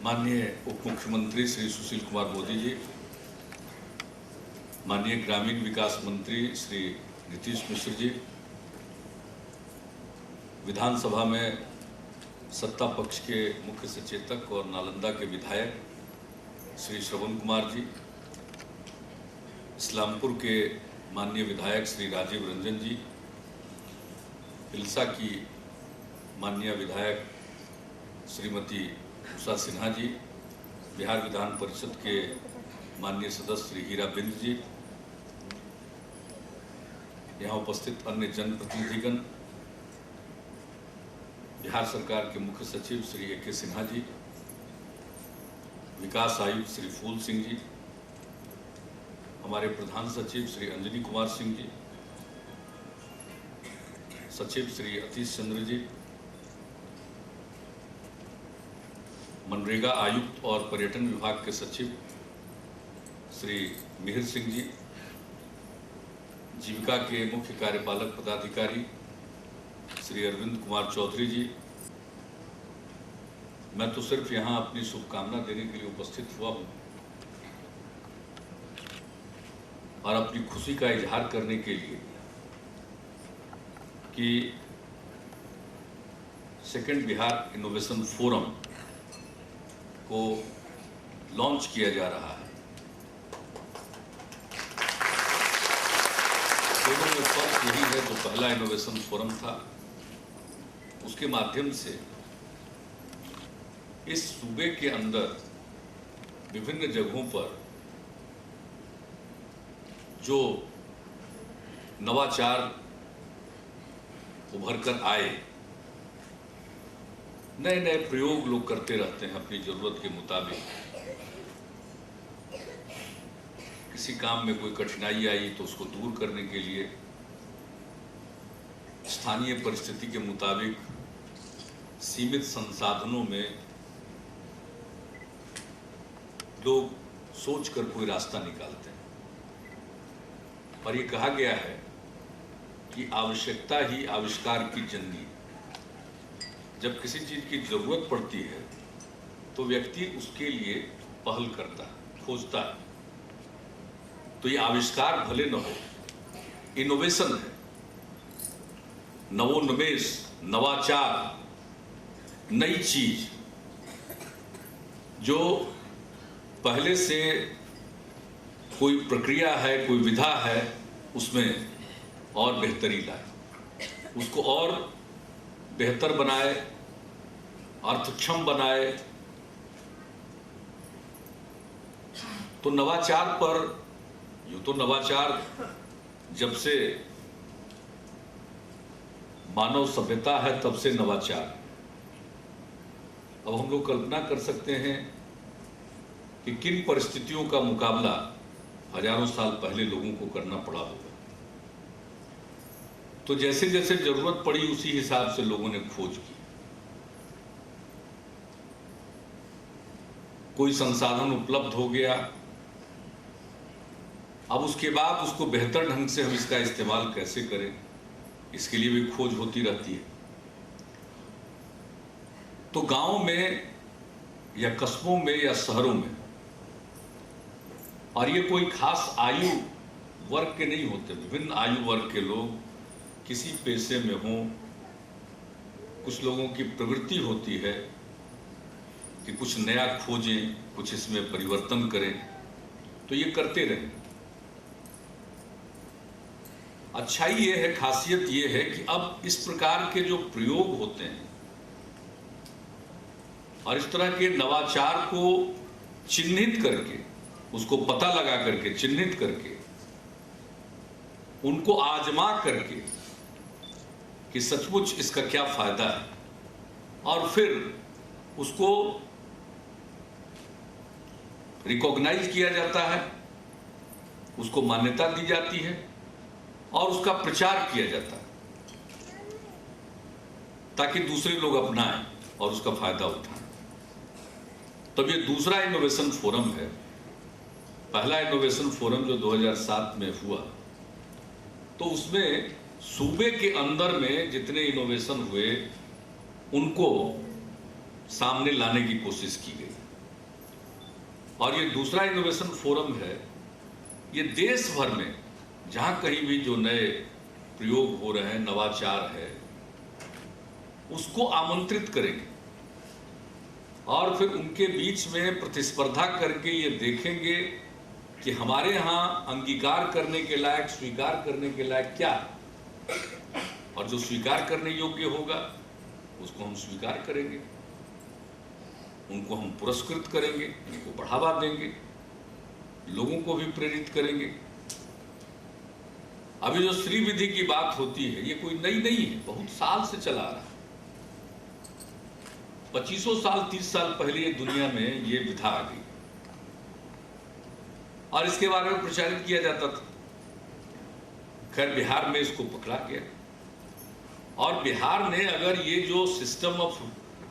माननीय उप मुख्यमंत्री श्री सुशील कुमार मोदी जी, माननीय ग्रामीण विकास मंत्री श्री नीतीश मिश्र जी, विधानसभा में सत्ता पक्ष के मुख्य सचेतक और नालंदा के विधायक श्री श्रवण कुमार जी, इस्लामपुर के माननीय विधायक श्री राजीव रंजन जी, हिलसा की माननीय विधायक श्रीमती उषा सिन्हा जी, बिहार विधान परिषद के माननीय सदस्य श्री हीरा बिंद जी, यहाँ उपस्थित अन्य जनप्रतिनिधिगण, बिहार सरकार के मुख्य सचिव श्री ए.के. सिन्हा जी, विकास आयुक्त श्री फूल सिंह जी, हमारे प्रधान सचिव श्री अंजनी कुमार सिंह जी, सचिव श्री अतीश चंद्र जी, मनरेगा आयुक्त और पर्यटन विभाग के सचिव श्री मिहिर सिंह जी, जीविका के मुख्य कार्यपालक पदाधिकारी श्री अरविंद कुमार चौधरी जी, मैं तो सिर्फ यहाँ अपनी शुभकामना देने के लिए उपस्थित हुआ हूँ और अपनी खुशी का इजहार करने के लिए कि सेकंड बिहार इनोवेशन फोरम को लॉन्च किया जा रहा है। दोनों में फर्क यही है, जो पहला इनोवेशन फोरम था उसके माध्यम से इस सूबे के अंदर विभिन्न जगहों पर जो नवाचार उभर कर आए, नए नए प्रयोग लोग करते रहते हैं अपनी जरूरत के मुताबिक। किसी काम में कोई कठिनाई आई तो उसको दूर करने के लिए स्थानीय परिस्थिति के मुताबिक सीमित संसाधनों में लोग सोचकर कोई रास्ता निकालते हैं। और ये कहा गया है कि आवश्यकता ही आविष्कार की जननी। जब किसी चीज की जरूरत पड़ती है तो व्यक्ति उसके लिए पहल करता है, खोजता है। तो ये आविष्कार भले न हो, इनोवेशन है, नवोन्मेष, नवाचार, नई चीज जो पहले से कोई प्रक्रिया है, कोई विधा है, उसमें और बेहतरी लाए, उसको और बेहतर बनाए, अर्थक्षम बनाए। तो नवाचार पर, यूं तो नवाचार जब से मानव सभ्यता है तब से नवाचार। अब हम लोग कल्पना कर सकते हैं कि किन परिस्थितियों का मुकाबला हजारों साल पहले लोगों को करना पड़ा होगा। तो जैसे जैसे जरूरत पड़ी उसी हिसाब से लोगों ने खोज की। कोई संसाधन उपलब्ध हो गया, अब उसके बाद उसको बेहतर ढंग से हम इसका इस्तेमाल कैसे करें, इसके लिए भी खोज होती रहती है। तो गांव में या कस्बों में या शहरों में, और ये कोई खास आयु वर्ग के नहीं होते, विभिन्न आयु वर्ग के लोग किसी पेशे में हों, कुछ लोगों की प्रवृत्ति होती है कि कुछ नया खोजें, कुछ इसमें परिवर्तन करें, तो ये करते रहें। अच्छाई ये है, खासियत ये है कि अब इस प्रकार के जो प्रयोग होते हैं और इस तरह के नवाचार को चिन्हित करके, उसको पता लगा करके, चिन्हित करके, उनको आजमा करके कि सचमुच इसका क्या फायदा है, और फिर उसको रिकॉग्नाइज किया जाता है, उसको मान्यता दी जाती है और उसका प्रचार किया जाता है ताकि दूसरे लोग अपनाएं और उसका फायदा उठाएं। तब ये दूसरा इनोवेशन फोरम है। पहला इनोवेशन फोरम जो 2007 में हुआ, तो उसमें सूबे के अंदर में जितने इनोवेशन हुए उनको सामने लाने की कोशिश की गई। और ये दूसरा इनोवेशन फोरम है, ये देश भर में जहाँ कहीं भी जो नए प्रयोग हो रहे हैं, नवाचार है, उसको आमंत्रित करेंगे और फिर उनके बीच में प्रतिस्पर्धा करके ये देखेंगे कि हमारे यहाँ अंगीकार करने के लायक, स्वीकार करने के लायक क्या है, और जो स्वीकार करने योग्य होगा उसको हम स्वीकार करेंगे, उनको हम पुरस्कृत करेंगे, उनको बढ़ावा देंगे, लोगों को भी प्रेरित करेंगे। अभी जो श्री विधि की बात होती है, ये कोई नई नहीं है, बहुत साल से चला आ रहा है। 2500 साल 30 साल पहले ये दुनिया में ये विधा आ गई और इसके बारे में प्रचारित किया जाता था। खैर बिहार में इसको पकड़ा गया और बिहार ने अगर ये जो सिस्टम ऑफ,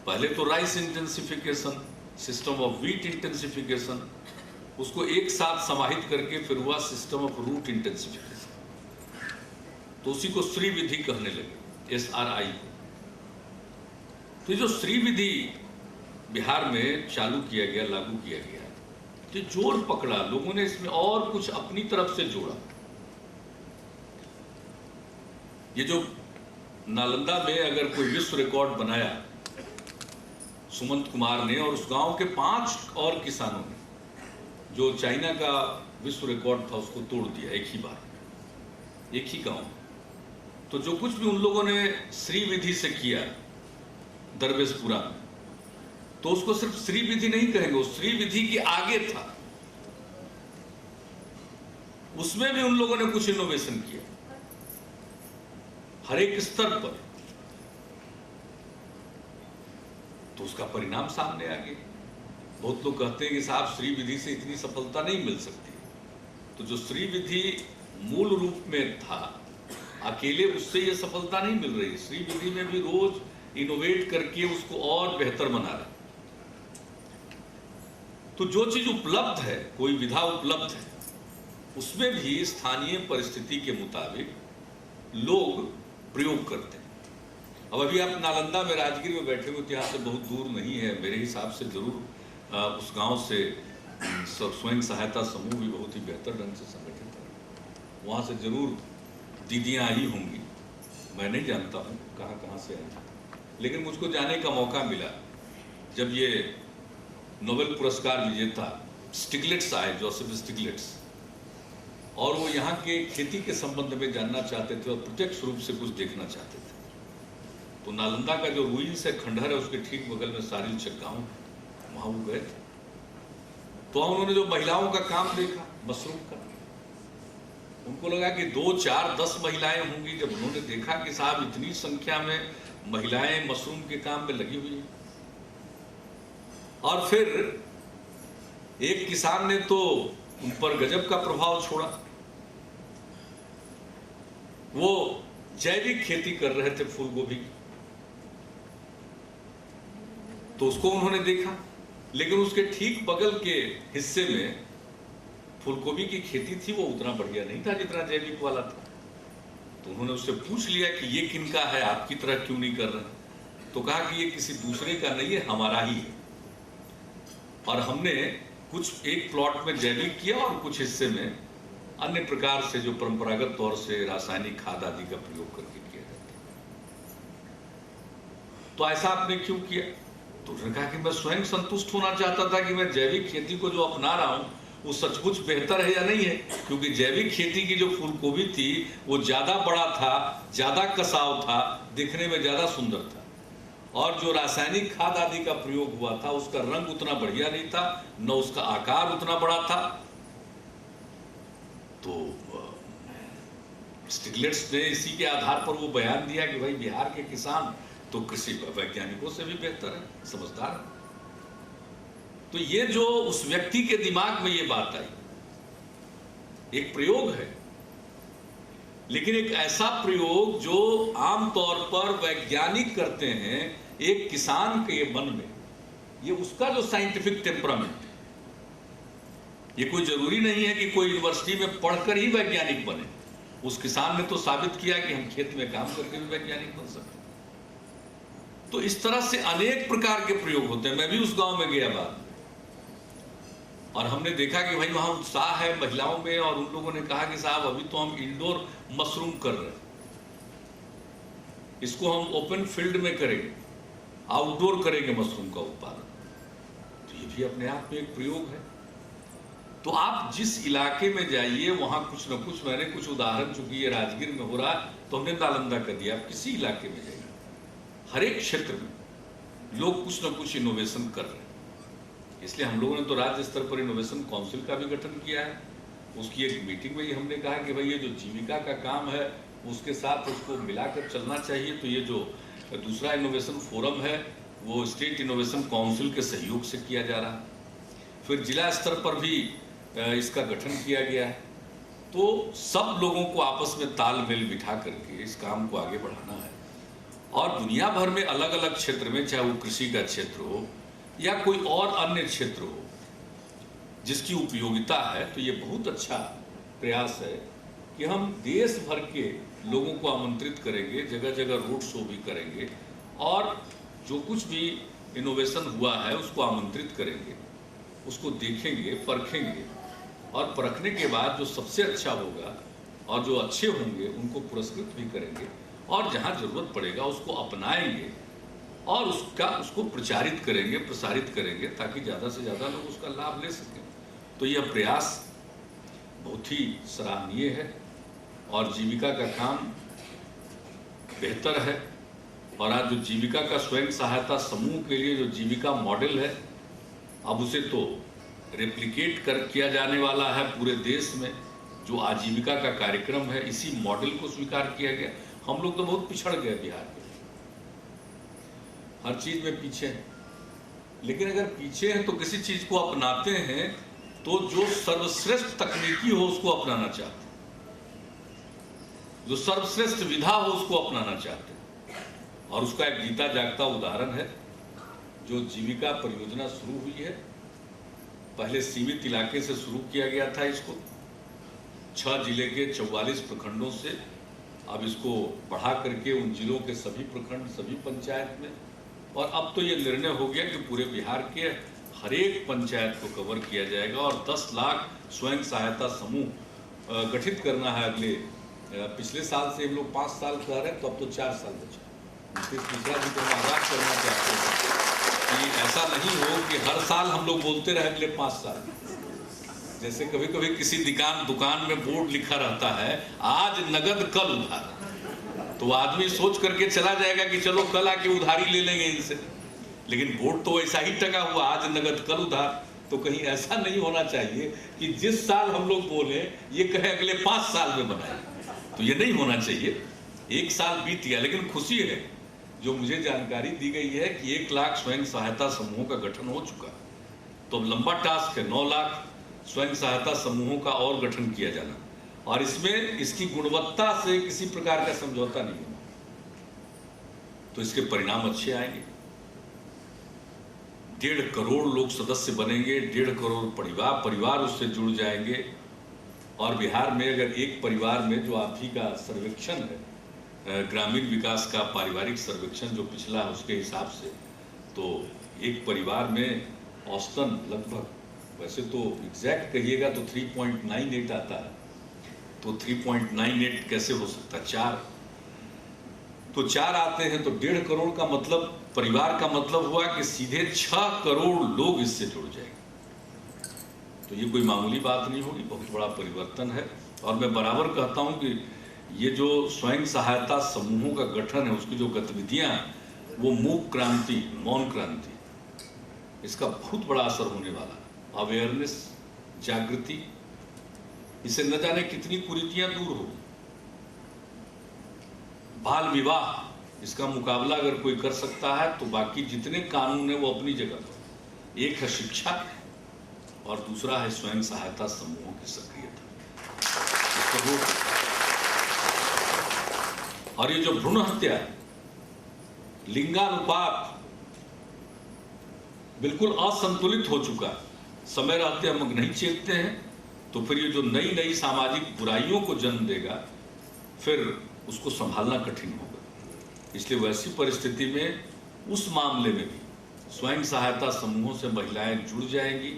पहले तो rice intensification, system of wheat intensification, उसको एक साथ समाहित करके फिर हुआ सिस्टम ऑफ रूट इंटेंसिफिकेशन, तो उसी को श्री विधि कहने लगे, SRI। तो जो श्री विधि बिहार में चालू किया गया, लागू किया गया, तो जोर पकड़ा, लोगों ने इसमें और कुछ अपनी तरफ से जोड़ा। ये जो नालंदा में अगर कोई विश्व रिकॉर्ड बनाया सुमंत कुमार ने और उस गांव के 5 और किसानों ने, जो चाइना का विश्व रिकॉर्ड था उसको तोड़ दिया एक ही बार, एक ही गांव। तो जो कुछ भी उन लोगों ने श्री विधि से किया दरवेशपुरा में, तो उसको सिर्फ श्री विधि नहीं कहेंगे, वो श्री विधि के आगे था, उसमें भी उन लोगों ने कुछ इनोवेशन किया हर एक स्तर पर, तो उसका परिणाम सामने आ गया। बहुत लोग कहते हैं कि साहब श्री विधि से इतनी सफलता नहीं मिल सकती, तो जो श्री विधि मूल रूप में था, अकेले उससे ये सफलता नहीं मिल रही। श्री विधि में भी रोज इनोवेट करके उसको और बेहतर बना रहे। तो जो चीज उपलब्ध है, कोई विधा उपलब्ध है, उसमें भी स्थानीय परिस्थिति के मुताबिक लोग प्रयोग करते हैं। अब अभी आप नालंदा में, राजगीर में बैठे हो, यहाँ से बहुत दूर नहीं है, मेरे हिसाब से जरूर उस गांव से स्वयं सहायता समूह भी बहुत ही बेहतर ढंग से संगठित है, वहाँ से जरूर दीदियाँ आई होंगी, मैं नहीं जानता हूँ कहाँ कहाँ से आई, लेकिन मुझको जाने का मौका मिला जब ये नोबेल पुरस्कार विजेता स्टिग्लिट्स आए, जोसेफ स्टिग्लिट्स, और वो यहाँ के खेती के संबंध में जानना चाहते थे और प्रत्यक्ष रूप से कुछ देखना चाहते थे। तो नालंदा का जो रुइंस है, खंडहर है, उसके ठीक बगल में सारिलचक गाँव, वहाँ वो गए थे। तो उन्होंने जो महिलाओं का काम देखा मशरूम का, उनको लगा कि 2, 4, 10 महिलाएं होंगी। जब उन्होंने देखा कि साहब इतनी संख्या में महिलाएं मशरूम के काम में लगी हुई हैं, और फिर एक किसान ने तो उन पर गजब का प्रभाव छोड़ा। वो जैविक खेती कर रहे थे फूल गोभी की, तो उसको उन्होंने देखा, लेकिन उसके ठीक बगल के हिस्से में फूलगोभी की खेती थी, वो उतना बढ़िया नहीं था जितना जैविक वाला था। तो उन्होंने उससे पूछ लिया कि ये किनका है, आपकी तरह क्यों नहीं कर रहे? तो कहा कि ये किसी दूसरे का नहीं है, हमारा ही है। और हमने कुछ एक प्लॉट में जैविक किया और कुछ हिस्से में अन्य प्रकार से जो परंपरागत तौर से रासायनिक खाद आदि का प्रयोग करके किया जाता है। तो ऐसा आपने क्यों किया? तो उन्होंने कहा कि मैं स्वयं संतुष्ट होना चाहता था कि मैं जैविक खेती को जो अपना रहा हूं वो सचमुच बेहतर है या नहीं है, क्योंकि जैविक खेती की जो फूलगोभी थी वो ज्यादा बड़ा था, ज्यादा कसाव था, दिखने में ज्यादा सुंदर था, और जो रासायनिक खाद आदि का प्रयोग हुआ था उसका रंग उतना बढ़िया नहीं था, न उसका आकार उतना बड़ा था। तो स्टिग्लिट्स ने इसी के आधार पर वो बयान दिया कि भाई बिहार के किसान तो कृषि वैज्ञानिकों से भी बेहतर है, समझदार है। तो ये जो उस व्यक्ति के दिमाग में ये बात आई, एक प्रयोग है, लेकिन एक ऐसा प्रयोग जो आमतौर पर वैज्ञानिक करते हैं एक किसान के मन में, ये उसका जो साइंटिफिक टेम्परामेंट, ये कोई जरूरी नहीं है कि कोई यूनिवर्सिटी में पढ़कर ही वैज्ञानिक बने। उस किसान ने तो साबित किया कि हम खेत में काम करके भी वैज्ञानिक बन सकते हैं। तो इस तरह से अनेक प्रकार के प्रयोग होते हैं। मैं भी उस गांव में गया बाद, और हमने देखा कि भाई वहाँ उत्साह है महिलाओं में, और उन लोगों ने कहा कि साहब अभी तो हम इंडोर मशरूम कर रहे हैं, इसको हम ओपन फील्ड में करेंगे, आउटडोर करेंगे मशरूम का उत्पादन। तो ये भी अपने आप में एक प्रयोग है। तो आप जिस इलाके में जाइए वहाँ कुछ न कुछ, मैंने कुछ उदाहरण, चूंकि ये राजगीर में हो रहा तो हमने नालंदा कर दिया, आप किसी इलाके में जाइए, हर एक क्षेत्र में लोग कुछ न कुछ इनोवेशन कर रहे हैं। इसलिए हम लोगों ने तो राज्य स्तर पर इनोवेशन काउंसिल का भी गठन किया है। उसकी एक मीटिंग में ही हमने कहा कि भाई ये जो जीविका का काम है उसके साथ उसको मिलाकर चलना चाहिए। तो ये जो दूसरा इनोवेशन फोरम है वो स्टेट इनोवेशन काउंसिल के सहयोग से किया जा रहा है। फिर जिला स्तर पर भी इसका गठन किया गया है। तो सब लोगों को आपस में तालमेल बिठा करके इस काम को आगे बढ़ाना है। और दुनिया भर में अलग अलग क्षेत्र में, चाहे वो कृषि का क्षेत्र हो या कोई और अन्य क्षेत्र हो जिसकी उपयोगिता है, तो ये बहुत अच्छा प्रयास है कि हम देश भर के लोगों को आमंत्रित करेंगे, जगह जगह रोड शो भी करेंगे, और जो कुछ भी इनोवेशन हुआ है उसको आमंत्रित करेंगे, उसको देखेंगे, परखेंगे, और परखने के बाद जो सबसे अच्छा होगा और जो अच्छे होंगे उनको पुरस्कृत भी करेंगे, और जहाँ जरूरत पड़ेगा उसको अपनाएंगे और उसको प्रचारित करेंगे, प्रसारित करेंगे, ताकि ज़्यादा से ज़्यादा लोग उसका लाभ ले सकें। तो यह प्रयास बहुत ही सराहनीय है और जीविका का काम बेहतर है। और आज जो जीविका का स्वयं सहायता समूह के लिए जो जीविका मॉडल है, अब उसे तो रेप्लिकेट किया जाने वाला है पूरे देश में। जो आजीविका का कार्यक्रम है, इसी मॉडल को स्वीकार किया गया। हम लोग तो बहुत पिछड़ गए बिहार में, हर चीज में पीछे हैं। लेकिन अगर पीछे हैं तो किसी चीज को अपनाते हैं तो जो सर्वश्रेष्ठ तकनीकी हो उसको अपनाना चाहते हैं, जो सर्वश्रेष्ठ विधा हो उसको अपनाना चाहते हैं। और उसका एक जीता जागता उदाहरण है जो जीविका परियोजना शुरू हुई है। पहले सीमित इलाके से शुरू किया गया था इसको, 6 जिले के 44 प्रखंडों से। अब इसको बढ़ा करके उन जिलों के सभी प्रखंड, सभी पंचायत में, और अब तो ये निर्णय हो गया कि पूरे बिहार के हर एक पंचायत को कवर किया जाएगा। और 10 लाख स्वयं सहायता समूह गठित करना है अगले, पिछले साल से हम लोग 5 साल कह रहे हैं, तो अब तो 4 साल बचे। तीसरा भी तो हम आगाज करना चाहते हैं कि ऐसा नहीं हो कि हर साल हम लोग बोलते रहे अगले 5 साल। जैसे कभी कभी किसी दुकान में बोर्ड लिखा रहता है आज नगद कल उधार, तो आदमी सोच करके चला जाएगा कि चलो कल आके उधारी ले लेंगे इनसे। लेकिन बोर्ड तो वैसा ही टंगा हुआ, आज नगद कल उधार। तो कहीं ऐसा नहीं होना चाहिए कि जिस साल हम लोग बोले ये कहे अगले 5 साल में बनाए, तो ये नहीं होना चाहिए। 1 साल बीत गया, लेकिन खुशी है जो मुझे जानकारी दी गई है कि 1 लाख स्वयं सहायता समूहों का गठन हो चुका। तो लंबा टास्क है 9 लाख स्वयं सहायता समूहों का और गठन किया जाना, और इसमें इसकी गुणवत्ता से किसी प्रकार का समझौता नहीं होना। तो इसके परिणाम अच्छे आएंगे। 1.5 करोड़ लोग सदस्य बनेंगे, 1.5 करोड़ परिवार उससे जुड़ जाएंगे। और बिहार में अगर एक परिवार में, जो आप ही का सर्वेक्षण है, ग्रामीण विकास का पारिवारिक सर्वेक्षण जो पिछला है उसके हिसाब से, तो एक परिवार में औसतन लगभग, वैसे तो एग्जैक्ट कहिएगा तो 3.98 आता है, तो 3.98 कैसे हो सकता है? 4, तो 4 आते हैं तो 1.5 करोड़ का मतलब, परिवार का मतलब हुआ कि सीधे 6 करोड़ लोग इससे जुड़ जाएंगे। तो ये कोई मामूली बात नहीं होगी, बहुत बड़ा परिवर्तन है। और मैं बराबर कहता हूं कि ये जो स्वयं सहायता समूहों का गठन है, उसकी जो गतिविधियां, वो मूक क्रांति, मौन क्रांति, इसका बहुत बड़ा असर होने वाला है। अवेयरनेस, जागृति, इसे न जाने कितनी कुरीतियां दूर होगी। बाल विवाह, इसका मुकाबला अगर कोई कर सकता है तो बाकी जितने कानून है वो अपनी जगह पर। एक है शिक्षा और दूसरा है स्वयं सहायता समूहों की सक्रियता। और ये जो भ्रूण हत्या, लिंगानुपात बिल्कुल असंतुलित हो चुका है। समय रहते हम नहीं चेतते हैं, तो फिर ये जो नई नई सामाजिक बुराइयों को जन्म देगा, फिर उसको संभालना कठिन होगा। इसलिए वैसी परिस्थिति में, उस मामले में भी स्वयं सहायता समूहों से महिलाएं जुड़ जाएंगी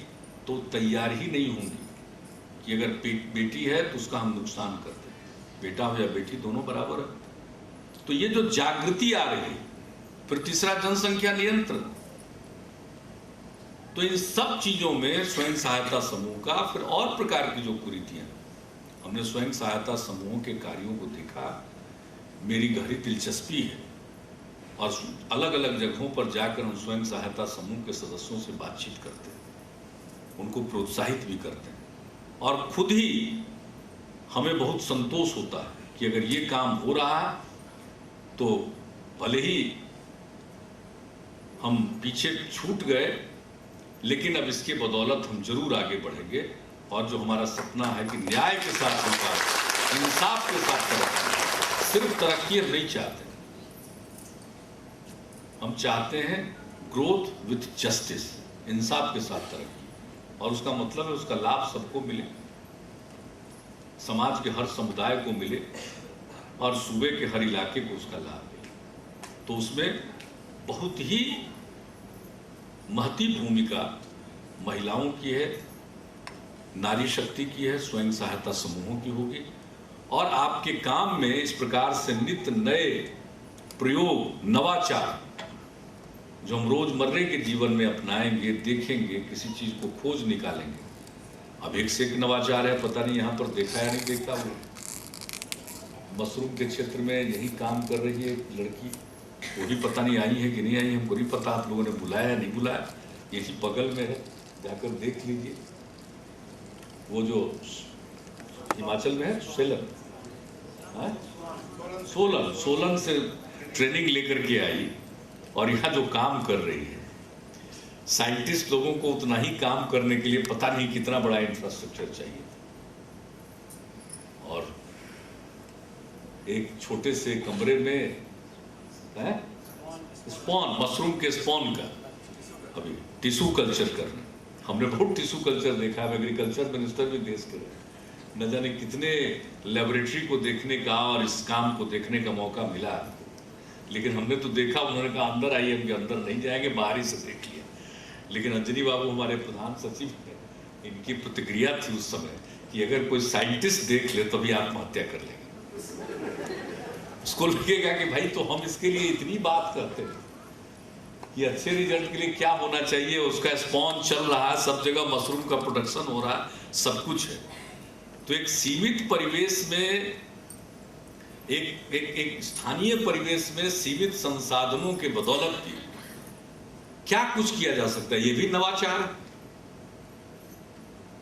तो तैयार ही नहीं होंगी कि अगर बेटी है तो उसका हम नुकसान करते हैं, बेटा हो या बेटी दोनों बराबर है। तो ये जो जागृति आ रही है, फिर तीसरा जनसंख्या नियंत्रण, तो इन सब चीजों में स्वयं सहायता समूह का, फिर और प्रकार की जो कुरीतियां, हमने स्वयं सहायता समूहों के कार्यों को देखा, मेरी गहरी दिलचस्पी है और अलग अलग जगहों पर जाकर हम स्वयं सहायता समूह के सदस्यों से बातचीत करते हैं, उनको प्रोत्साहित भी करते हैं और खुद ही हमें बहुत संतोष होता है कि अगर ये काम हो रहा है तो भले ही हम पीछे छूट गए, लेकिन अब इसके बदौलत हम जरूर आगे बढ़ेंगे और जो हमारा सपना है कि न्याय के साथ विकास, इंसाफ के साथ तरक्की, सिर्फ तरक्की हम नहीं चाहते, हम चाहते हैं ग्रोथ विथ जस्टिस, इंसाफ के साथ तरक्की। और उसका मतलब है उसका लाभ सबको मिले, समाज के हर समुदाय को मिले और सूबे के हर इलाके को उसका लाभ मिले। तो उसमें बहुत ही महती भूमिका महिलाओं की है, नारी शक्ति की है, स्वयं सहायता समूहों की होगी। और आपके काम में इस प्रकार से नित्य नए प्रयोग, नवाचार जो हम रोजमर्रे के जीवन में अपनाएंगे, देखेंगे, किसी चीज को खोज निकालेंगे। अब एक से एक नवाचार है, पता नहीं यहाँ पर देखा या नहीं देखा, वो मशरूम के क्षेत्र में यही काम कर रही है एक लड़की, वो भी पता नहीं आई है कि नहीं आई, हमको नहीं पता, आप लोगों ने बुलाया या नहीं बुलाया, यही बगल में है, जाकर देख लीजिए। वो जो हिमाचल में है, सोलन से ट्रेनिंग लेकर के आई और यहाँ जो काम कर रही है। साइंटिस्ट लोगों को उतना ही काम करने के लिए पता नहीं कितना बड़ा इंफ्रास्ट्रक्चर चाहिए, और एक छोटे से कमरे में स्पॉन, मशरूम के स्पॉन का अभी टिश्यू कल्चर करना। हमने बहुत टिश्यू कल्चर देखा है, एग्रीकल्चर मिनिस्टर भी देश के रहे, न जाने कितने लेबोरेटरी को देखने का और इस काम को देखने का मौका मिला, लेकिन हमने तो देखा, उन्होंने कहा अंदर आइए, हम अंदर नहीं जाएंगे, बाहर ही से देख लिया। लेकिन अंजनी बाबू हमारे प्रधान सचिव हैं, इनकी प्रतिक्रिया थी उस समय कि अगर कोई साइंटिस्ट देख ले तभी आत्महत्या कर लेंगे। उसको लगेगा कि भाई तो हम इसके लिए इतनी बात करते हैं कि अच्छे रिजल्ट के लिए क्या होना चाहिए, उसका स्पॉन चल रहा है, सब जगह मशरूम का प्रोडक्शन हो रहा है, सब कुछ है। तो एक सीमित परिवेश में, एक स्थानीय परिवेश में सीमित संसाधनों के बदौलत भी क्या कुछ किया जा सकता है, ये भी नवाचार है।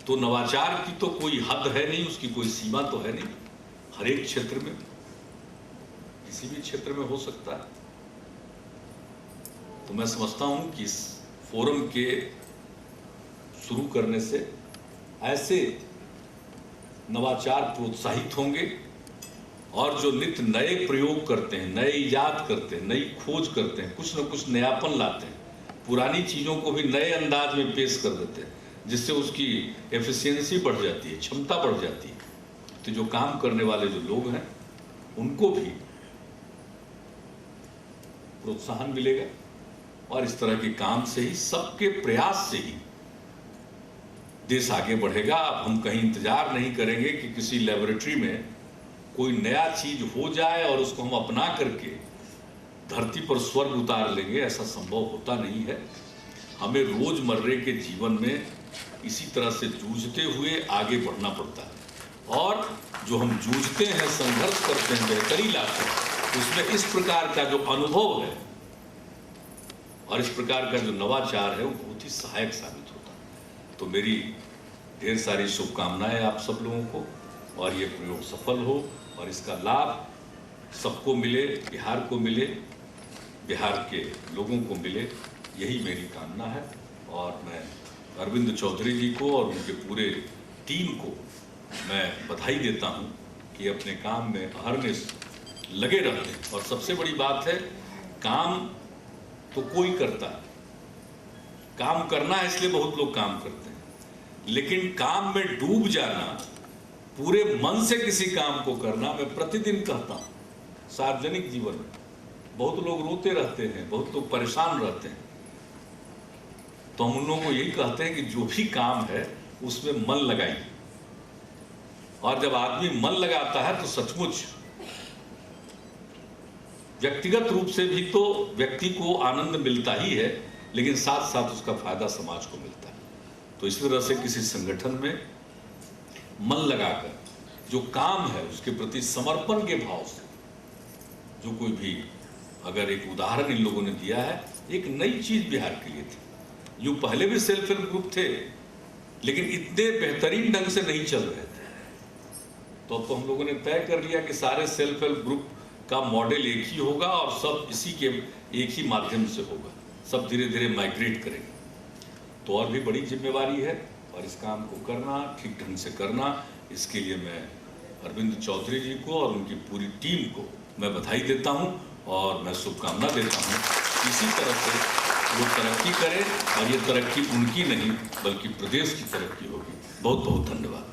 तो नवाचार की तो कोई हद है नहीं, उसकी कोई सीमा तो है नहीं, हर एक क्षेत्र में, किसी भी क्षेत्र में हो सकता है। तो मैं समझता हूं कि इस फोरम के शुरू करने से ऐसे नवाचार प्रोत्साहित होंगे और जो नित्य नए प्रयोग करते हैं, नए इजाद करते हैं, नई खोज करते हैं, कुछ न कुछ नयापन लाते हैं, पुरानी चीजों को भी नए अंदाज में पेश कर देते हैं, जिससे उसकी एफिशिएंसी बढ़ जाती है, क्षमता बढ़ जाती है। तो जो काम करने वाले जो लोग हैं उनको भी प्रोत्साहन मिलेगा और इस तरह के काम से ही, सबके प्रयास से ही देश आगे बढ़ेगा। अब हम कहीं इंतजार नहीं करेंगे कि किसी लेबोरेटरी में कोई नया चीज हो जाए और उसको हम अपना करके धरती पर स्वर्ग उतार लेंगे, ऐसा संभव होता नहीं है। हमें रोजमर्रे के जीवन में इसी तरह से जूझते हुए आगे बढ़ना पड़ता है, और जो हम जूझते हैं, संघर्ष करते हैं, बेहतरी लाते हैं, उसमें इस प्रकार का जो अनुभव है और इस प्रकार का जो नवाचार है वो बहुत ही सहायक साबित होता है। तो मेरी ढेर सारी शुभकामनाएं आप सब लोगों को, और ये प्रयोग सफल हो और इसका लाभ सबको मिले, बिहार को मिले, बिहार के लोगों को मिले, यही मेरी कामना है। और मैं अरविंद चौधरी जी को और उनके पूरे टीम को मैं बधाई देता हूं कि अपने काम में अहरनिश लगे रहते हैं। और सबसे बड़ी बात है, काम तो कोई करता है, काम करना है इसलिए बहुत लोग काम करते हैं, लेकिन काम में डूब जाना, पूरे मन से किसी काम को करना, मैं प्रतिदिन कहता हूं सार्वजनिक जीवन में बहुत लोग रोते रहते हैं, बहुत लोग परेशान रहते हैं, तो हम उन लोगों को यही कहते हैं कि जो भी काम है उसमें मन लगाइए, और जब आदमी मन लगाता है तो सचमुच व्यक्तिगत रूप से भी तो व्यक्ति को आनंद मिलता ही है, लेकिन साथ साथ उसका फायदा समाज को मिलता है। तो इस तरह से किसी संगठन में मन लगाकर जो काम है उसके प्रति समर्पण के भाव से जो कोई भी, अगर एक उदाहरण इन लोगों ने दिया है, एक नई चीज बिहार के लिए थी। यूं पहले भी सेल्फ हेल्प ग्रुप थे, लेकिन इतने बेहतरीन ढंग से नहीं चल रहे थे। तो अब तो हम लोगों ने तय कर लिया कि सारे सेल्फ हेल्प ग्रुप का मॉडल एक ही होगा और सब इसी के एक ही माध्यम से होगा, सब धीरे धीरे माइग्रेट करेंगे। तो और भी बड़ी जिम्मेवारी है और इस काम को करना, ठीक ढंग से करना, इसके लिए मैं अरविंद चौधरी जी को और उनकी पूरी टीम को मैं बधाई देता हूं और मैं शुभकामना देता हूं। इसी तरह से वो तरक्की करें, और ये तरक्की उनकी नहीं बल्कि प्रदेश की तरक्की होगी। बहुत बहुत धन्यवाद।